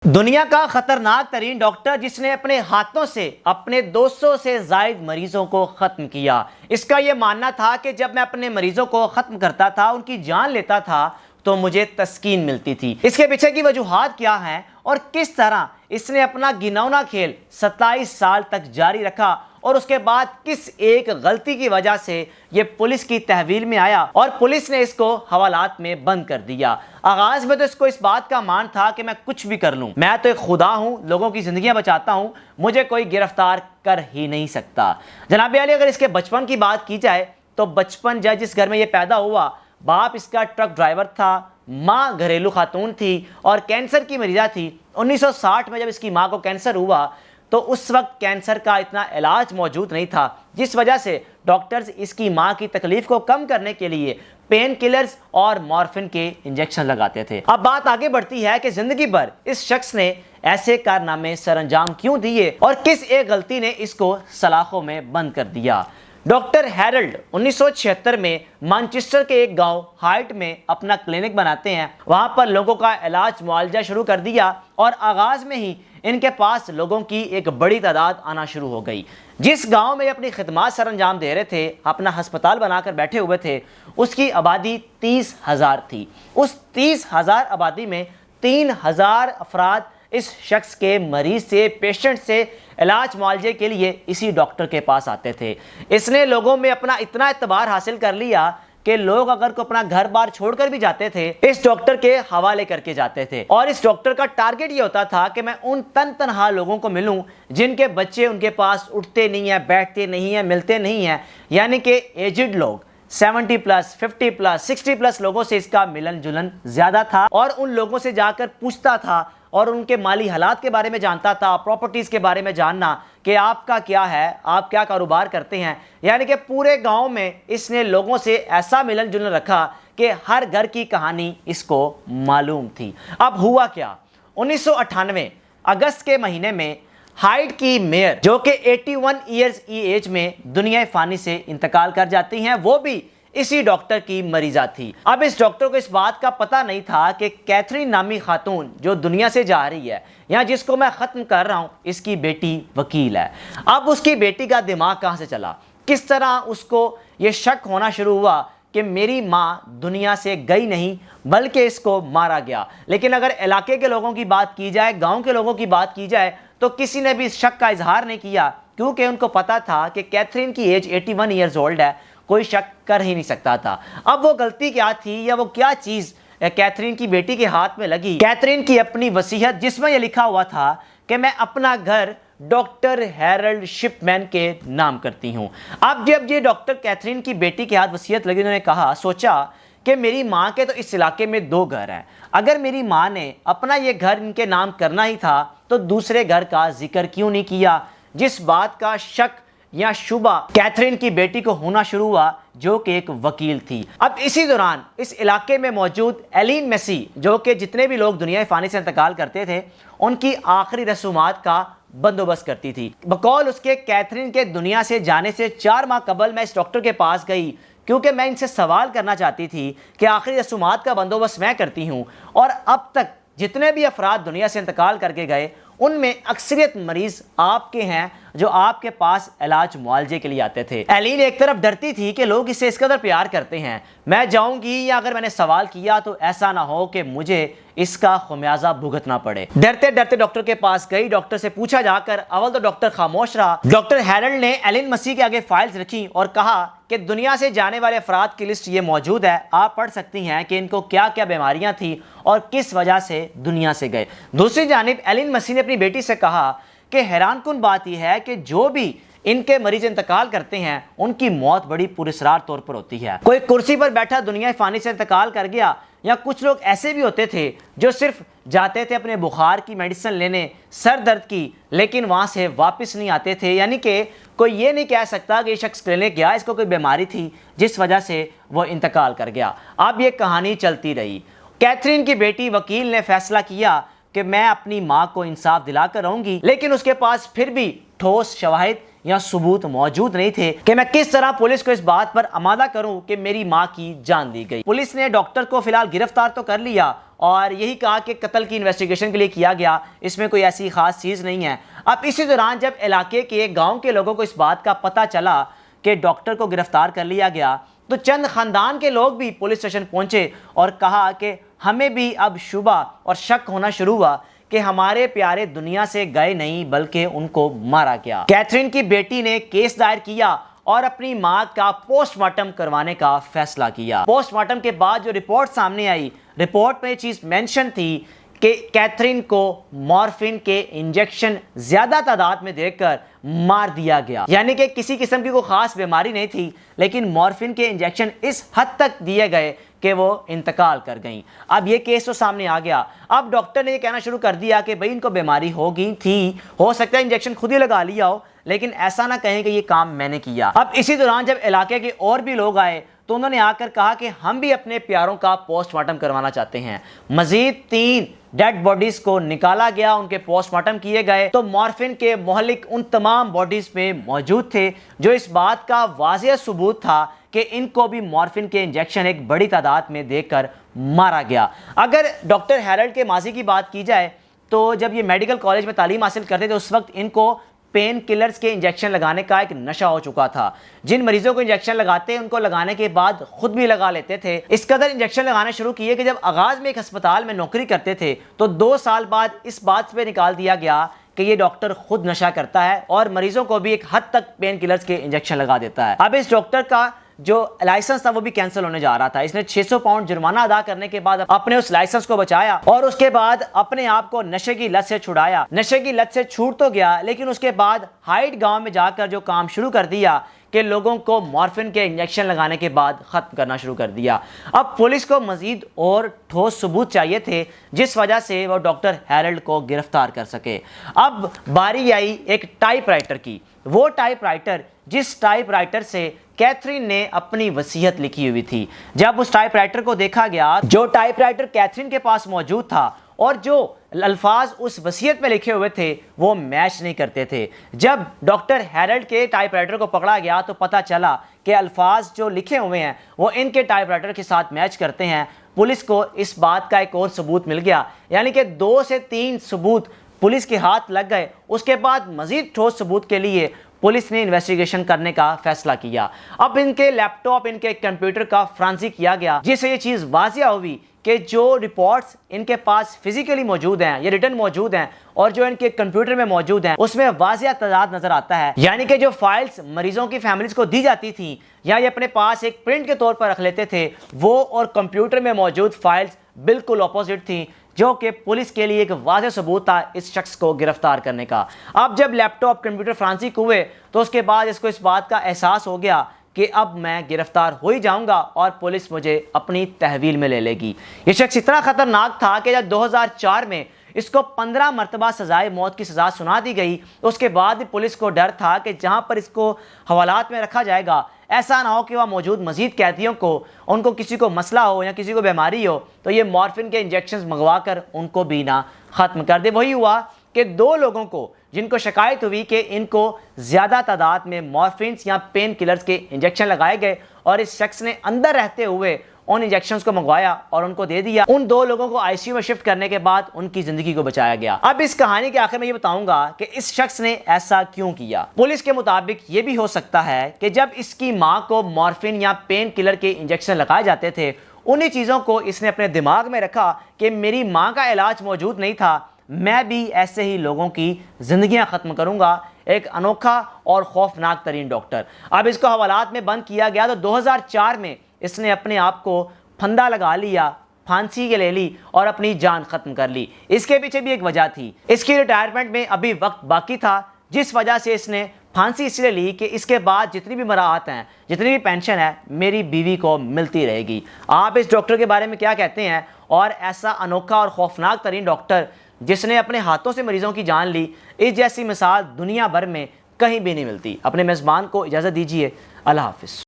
دنیا کا خطرناک ترین ڈاکٹر جس نے اپنے ہاتھوں سے اپنے 200 سے زائد مریضوں کو ختم کیا۔ اس کا یہ ماننا تھا کہ جب میں اپنے مریضوں کو ختم کرتا تھا، ان کی جان لیتا تھا تو مجھے تسکین ملتی تھی۔ اس کے پیچھے کی وجوہات کیا ہیں اور کس طرح اس نے اپنا گھناؤنا کھیل 27 سال تک جاری رکھا اور اس کے بعد کس ایک غلطی کی وجہ سے یہ پولیس کی تحویل میں آیا اور پولیس نے اس کو حوالات میں بند کر دیا۔ آغاز میں تو اس کو اس بات کا مان تھا کہ میں کچھ بھی کر لوں، میں تو ایک خدا ہوں، لوگوں کی زندگیاں بچاتا ہوں، مجھے کوئی گرفتار کر ہی نہیں سکتا۔ جناب عالی، اگر اس کے بچپن کی بات کی جائے تو بچپن جس گھر میں یہ پیدا ہوا، باپ اس کا ٹرک ڈرائیور تھا، ماں گھریلو خاتون تھی اور کینسر کی مریضہ تھی۔ 1960 میں جب اس کی ماں کو کینسر ہوا تو اس وقت کینسر کا اتنا علاج موجود نہیں تھا، جس وجہ سے ڈاکٹرز اس کی ماں کی تکلیف کو کم کرنے کے لیے پین کلرز اور مورفین کے انجیکشن لگاتے تھے۔ اب بات آگے بڑھتی ہے کہ زندگی بھر اس شخص نے ایسے کارنامے سر انجام کیوں دیے اور کس ایک غلطی نے اس کو سلاخوں میں بند کر دیا۔ ڈاکٹر ہیرلڈ 1976 میں مانچسٹر کے ایک گاؤں ہائٹ میں اپنا کلینک بناتے ہیں۔ وہاں پر لوگوں کا علاج معالجہ شروع کر دیا اور آغاز میں ہی ان کے پاس لوگوں کی ایک بڑی تعداد آنا شروع ہو گئی۔ جس گاؤں میں اپنی خدمات سر انجام دے رہے تھے، اپنا ہسپتال بنا کر بیٹھے ہوئے تھے، اس کی آبادی 30,000 تھی۔ اس 30,000 آبادی میں 3,000 افراد اس شخص کے مریض سے، پیشنٹ سے علاج معالجے کے لیے اسی ڈاکٹر کے پاس آتے تھے۔ اس نے لوگوں میں اپنا اتنا اعتبار حاصل کر لیا کہ لوگ اگر کو اپنا گھر بار چھوڑ کر بھی جاتے تھے، اس ڈاکٹر کے حوالے کر کے جاتے تھے اور اس ڈاکٹر کا ٹارگٹ یہ ہوتا تھا کہ میں ان تنہا لوگوں کو ملوں جن کے بچے ان کے پاس اٹھتے نہیں ہیں، بیٹھتے نہیں ہیں، ملتے نہیں ہیں، یعنی کہ ایجڈ لوگ 70 پلس، 50 پلس، 60 پلس لوگوں سے اس کا ملن جلن زیادہ تھا اور ان لوگوں سے جا کر پوچھتا تھا اور ان کے مالی حالات کے بارے میں جانتا تھا، پراپرٹیز کے بارے میں جاننا کہ آپ کا کیا ہے، آپ کیا کاروبار کرتے ہیں۔ یعنی کہ پورے گاؤں میں اس نے لوگوں سے ایسا ملن جلن رکھا کہ ہر گھر کی کہانی اس کو معلوم تھی۔ اب ہوا کیا؟ 1998 اگست کے مہینے میں ہائٹ کی میئر جو کہ 81 ایئرز ایج میں دنیا فانی سے انتقال کر جاتی ہیں، وہ بھی اسی ڈاکٹر کی مریضہ تھی۔ اب اس ڈاکٹر کو اس بات کا پتہ نہیں تھا کہ کیتھرین نامی خاتون جو دنیا سے جا رہی ہے یا جس کو میں ختم کر رہا ہوں، اس کی بیٹی وکیل ہے۔ اب اس کی بیٹی کا دماغ کہاں سے چلا؟ کس طرح اس کو یہ شک ہونا شروع ہوا کہ میری ماں دنیا سے گئی نہیں بلکہ اس کو مارا گیا۔ لیکن اگر علاقے کے لوگوں کی بات کی جائے، گاؤں کے لوگوں کی بات کی جائے تو کسی نے بھی اس شک کا اظہار نہیں کیا، کیونکہ ان کو پتا تھا کہ کیتھرین کی ایج 81 ایئرز اولڈ ہے، کوئی شک کر ہی نہیں سکتا تھا۔ اب وہ غلطی کیا تھی یا وہ کیا چیز کیتھرین کی بیٹی کے ہاتھ میں لگی؟ کیتھرین کی اپنی وصیت جس میں یہ لکھا ہوا تھا کہ میں اپنا گھر ڈاکٹر ہیرلڈ شپ مین کے نام کرتی ہوں۔ اب جب یہ ڈاکٹر کیتھرین کی بیٹی کے ہاتھ وصیت لگی، انہوں نے کہا، سوچا کہ میری ماں کے تو اس علاقے میں 2 گھر ہیں، اگر میری ماں نے اپنا یہ گھر ان کے نام کرنا ہی تھا تو دوسرے گھر کا ذکر کیوں نہیں کیا؟ جس بات کا شک یا شبہ کیتھرین کی بیٹی کو ہونا شروع ہوا جو کہ ایک وکیل تھی۔ اب اسی دوران اس علاقے میں موجود ایلین میسی جو کہ جتنے بھی لوگ دنیا فانی سے انتقال کرتے تھے ان کی آخری رسومات کا بندوبست کرتی تھی۔ بقول اس کے کیتھرین کے دنیا سے جانے سے 4 ماہ قبل میں اس ڈاکٹر کے پاس گئی کیونکہ میں ان سے سوال کرنا چاہتی تھی کہ آخری رسومات کا بندوبست میں کرتی ہوں اور اب تک جتنے بھی افراد دنیا سے انتقال کر کے گئے ان میں اکثریت مریض آپ کے ہیں جو آپ کے پاس علاج معالجے کے لیے آتے تھے۔ ایلین ایک طرف ڈرتی تھی کہ لوگ اسے اس قدر پیار کرتے ہیں، میں جاؤں گی یا اگر میں نے سوال کیا تو ایسا نہ ہو کہ مجھے اس کا خمیازہ بھگتنا پڑے۔ ڈرتے ڈرتے ڈاکٹر کے پاس گئی، ڈاکٹر سے پوچھا جا کر، اول تو ڈاکٹر خاموش رہا۔ ڈاکٹر ہیرلڈ نے ایلین مسیح کے آگے فائلز رکھی اور کہا کہ دنیا سے جانے والے افراد کی لسٹ یہ موجود ہے، آپ پڑھ سکتی ہیں کہ ان کو کیا کیا بیماریاں تھیں اور کس وجہ سے دنیا سے گئے۔ دوسری جانب ایلین مسیح نے اپنی بیٹی سے کہا کہ حیران کن بات یہ ہے کہ جو بھی ان کے مریض انتقال کرتے ہیں ان کی موت بڑی پراسرار طور پر ہوتی ہے۔ کوئی کرسی پر بیٹھا دنیا فانی سے انتقال کر گیا، یا کچھ لوگ ایسے بھی ہوتے تھے جو صرف جاتے تھے اپنے بخار کی میڈیسن لینے، سر درد کی، لیکن وہاں سے واپس نہیں آتے تھے۔ یعنی کہ کوئی یہ نہیں کہہ سکتا کہ یہ شخص کلینک گیا، اس کو کوئی بیماری تھی جس وجہ سے وہ انتقال کر گیا۔ اب یہ کہانی چلتی رہی۔ کیتھرین کی بیٹی وکیل نے فیصلہ کیا کہ میں اپنی ماں کو انصاف دلا کر رہوں گی، لیکن اس کے پاس پھر بھی ٹھوس شواہد یا ثبوت موجود نہیں تھے کہ میں کس طرح پولیس کو اس بات پر آمادہ کروں کہ میری ماں کی جان دی گئی۔ پولیس نے ڈاکٹر کو فی الحال گرفتار تو کر لیا اور یہی کہا کہ قتل کی انویسٹیگیشن کے لیے کیا گیا، اس میں کوئی ایسی خاص چیز نہیں ہے۔ اب اسی دوران جب علاقے کے گاؤں کے لوگوں کو اس بات کا پتہ چلا کہ ڈاکٹر کو گرفتار کر لیا گیا تو چند خاندان کے لوگ بھی پولیس اسٹیشن پہنچے اور کہا کہ ہمیں بھی اب شبہ اور شک ہونا شروع ہوا کہ ہمارے پیارے دنیا سے گئے نہیں بلکہ ان کو مارا گیا۔ کیتھرین کی بیٹی نے کیس دائر کیا اور اپنی ماں کا پوسٹ مارٹم کروانے کا فیصلہ کیا۔ پوسٹ مارٹم کے بعد جو رپورٹ سامنے آئی، رپورٹ میں یہ چیز مینشن تھی کہ کیتھرین کو مورفین کے انجیکشن زیادہ تعداد میں دے کر مار دیا گیا، یعنی کہ کسی قسم کی کوئی خاص بیماری نہیں تھی لیکن مورفین کے انجیکشن اس حد تک دیے گئے کہ وہ انتقال کر گئیں۔ اب یہ کیس تو سامنے آ گیا، اب ڈاکٹر نے یہ کہنا شروع کر دیا کہ بھئی ان کو بیماری ہوگی تھی، ہو سکتا ہے انجیکشن خود ہی لگا لیا ہو، لیکن ایسا نہ کہیں کہ یہ کام میں نے کیا۔ اب اسی دوران جب علاقے کے اور بھی لوگ آئے تو انہوں نے آ کر کہا کہ ہم بھی اپنے پیاروں کا پوسٹ مارٹم کروانا چاہتے ہیں۔ مزید 3 ڈیڈ باڈیز کو نکالا گیا، ان کے پوسٹ مارٹم کیے گئے تو مورفین کے مہلک ان تمام باڈیز میں موجود تھے، جو اس بات کا واضح ثبوت تھا کہ ان کو بھی مورفین کے انجیکشن ایک بڑی تعداد میں دے کر مارا گیا۔ اگر ڈاکٹر ہیرلڈ کے ماضی کی بات کی جائے تو جب یہ میڈیکل کالج میں تعلیم حاصل کرتے تھے اس وقت ان کو پین کلرز کے انجیکشن لگانے کا ایک نشہ ہو چکا تھا۔ جن مریضوں کو انجیکشن لگاتے ان کو لگانے کے بعد خود بھی لگا لیتے تھے۔ اس قدر انجیکشن لگانے شروع کیے کہ جب آغاز میں ایک ہسپتال میں نوکری کرتے تھے تو 2 سال بعد اس بات پہ نکال دیا گیا کہ یہ ڈاکٹر خود نشہ کرتا ہے اور مریضوں کو بھی ایک حد تک پین کلرز کے انجیکشن لگا دیتا ہے۔ اب اس ڈاکٹر کا جو لائسنس تھا وہ بھی کینسل ہونے جا رہا تھا۔ اس نے 600 پاؤنڈ جرمانہ ادا کرنے کے بعد اپنے اس لائسنس کو بچایا اور اس کے بعد اپنے آپ کو نشے کی لت سے چھڑایا۔ نشے کی لت سے چھوٹ تو گیا لیکن اس کے بعد ہائٹ گاؤں میں جا کر جو کام شروع کر دیا کہ لوگوں کو مورفین کے انجیکشن لگانے کے بعد ختم کرنا شروع کر دیا۔ اب پولیس کو مزید اور ٹھوس ثبوت چاہیے تھے جس وجہ سے وہ ڈاکٹر ہیرلڈ کو گرفتار کر سکے۔ اب باری آئی ایک ٹائپ رائٹر کی، وہ ٹائپ رائٹر جس ٹائپ رائٹر سے کیتھرین نے اپنی وصیت لکھی ہوئی تھی۔ جب اس ٹائپ رائٹر کو دیکھا گیا، جو ٹائپ رائٹر کیتھرین کے پاس موجود تھا اور جو الفاظ اس وصیت میں لکھے ہوئے تھے وہ میچ نہیں کرتے تھے۔ جب ڈاکٹر ہیرلڈ کے ٹائپ رائٹر کو پکڑا گیا تو پتہ چلا کہ الفاظ جو لکھے ہوئے ہیں وہ ان کے ٹائپ رائٹر کے ساتھ میچ کرتے ہیں۔ پولیس کو اس بات کا ایک اور ثبوت مل گیا، یعنی کہ 2 سے 3 ثبوت پولیس کے ہاتھ لگ گئے۔ اس کے بعد مزید ٹھوس ثبوت کے لیے پولیس نے انویسٹیگیشن کرنے کا فیصلہ کیا۔ اب ان کے لیپ ٹاپ، ان کے کمپیوٹر کا فرانزک کیا گیا جس سے یہ چیز واضح ہوئی کہ جو رپورٹس ان کے پاس فزیکلی موجود ہیں، یہ ریٹن موجود ہیں اور جو ان کے کمپیوٹر میں موجود ہیں اس میں واضح تعداد نظر آتا ہے، یعنی کہ جو فائلز مریضوں کی فیملیز کو دی جاتی تھیں یا یہ اپنے پاس ایک پرنٹ کے طور پر رکھ لیتے تھے، وہ اور کمپیوٹر میں موجود فائلز بالکل اپوزٹ تھیں، جو کہ پولیس کے لیے ایک واضح ثبوت تھا اس شخص کو گرفتار کرنے کا۔ اب جب لیپ ٹاپ کمپیوٹر فرانزک ہوئے تو اس کے بعد اس کو اس بات کا احساس ہو گیا کہ اب میں گرفتار ہو ہی جاؤں گا اور پولیس مجھے اپنی تحویل میں لے لے گی۔ یہ شخص اتنا خطرناک تھا کہ جب 2004 میں اس کو 15 مرتبہ سزائے موت کی سزا سنا دی گئی، اس کے بعد پولیس کو ڈر تھا کہ جہاں پر اس کو حوالات میں رکھا جائے گا ایسا نہ ہو کہ وہ موجود مزید قیدیوں کو، ان کو کسی کو مسئلہ ہو یا کسی کو بیماری ہو تو یہ مورفین کے انجیکشنز منگوا کر ان کو بھی نہ ختم کر دے۔ وہی ہوا کہ 2 لوگوں کو جن کو شکایت ہوئی کہ ان کو زیادہ تعداد میں مورفینز یا پین کلرز کے انجیکشن لگائے گئے اور اس شخص نے اندر رہتے ہوئے ان انجیکشنز کو منگوایا اور ان کو دے دیا، ان 2 لوگوں کو آئی سی یو میں شفٹ کرنے کے بعد ان کی زندگی کو بچایا گیا۔ اب اس کہانی کے آخر میں یہ بتاؤں گا کہ اس شخص نے ایسا کیوں کیا۔ پولیس کے مطابق یہ بھی ہو سکتا ہے کہ جب اس کی ماں کو مورفین یا پین کلر کے انجیکشن لگائے جاتے تھے انہی چیزوں کو اس نے اپنے دماغ میں رکھا کہ میری ماں کا علاج موجود نہیں تھا، میں بھی ایسے ہی لوگوں کی زندگیاں ختم کروں گا۔ ایک انوکھا اور خوفناک ترین ڈاکٹر۔ اب اس کو حوالات میں بند کیا گیا تو 2004 میں اس نے اپنے آپ کو پھندا لگا لیا، پھانسی کے لے لی اور اپنی جان ختم کر لی۔ اس کے پیچھے بھی ایک وجہ تھی، اس کی ریٹائرمنٹ میں ابھی وقت باقی تھا جس وجہ سے اس نے پھانسی اس لیے لی کہ اس کے بعد جتنی بھی مراحت ہیں، جتنی بھی پینشن ہے میری بیوی کو ملتی رہے گی۔ آپ اس ڈاکٹر کے بارے میں کیا کہتے ہیں؟ اور ایسا انوکھا اور خوفناک ترین ڈاکٹر جس نے اپنے ہاتھوں سے مریضوں کی جان لی، اس جیسی مثال دنیا بھر میں کہیں بھی نہیں ملتی۔ اپنے میزبان کو اجازت دیجیے، اللہ حافظ۔